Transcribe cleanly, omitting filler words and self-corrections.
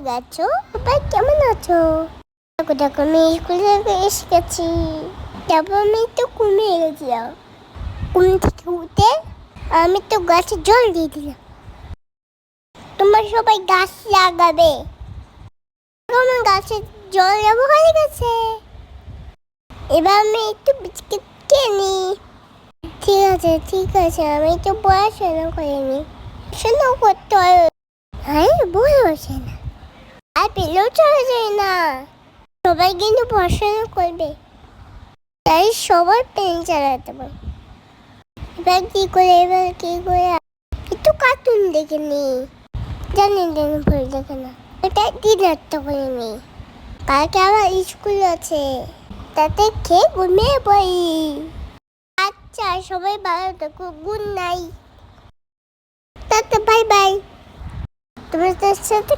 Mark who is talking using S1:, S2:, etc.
S1: গেছো? সবাই কেমন আছো? দেখো দেখো আমি স্কুল থেকে এসে গেছি। তারপর আমি একটু ঘুমিয়ে গেছিলাম। ঘুম থেকে উঠে আমি তো গাছে জল দিয়ে দিলাম। তোমরা সবাই গাছ লাগাবে। আমার গাছে জল দেওয়া হয়ে গেছে। এবার আমি একটু বিস্কিট খেয়ে নিই। ঠিক আছে ঠিক আছে, আমি একটু পড়াশোনা করে নিই। পড়াশোনা করতে হয়। হ্যাঁ বই হচ্ছে না, আর পেলেও চলে যায় না। সবাই কিন্তু পড়াশোনা করবে, তাই সবার পেন চালাতে পারে। এবার কি করে একটু কার্টুন দেখে নি। জানি ভুল দেখে না, এটা ডিনারটা করে নি। কালকে আবার স্কুল আছে, তাতে খেয়ে ঘুমিয়ে পড়ি। আচ্ছা সবাই ভালো থাকো, good night, tata bye bye. তোমাদের সাথে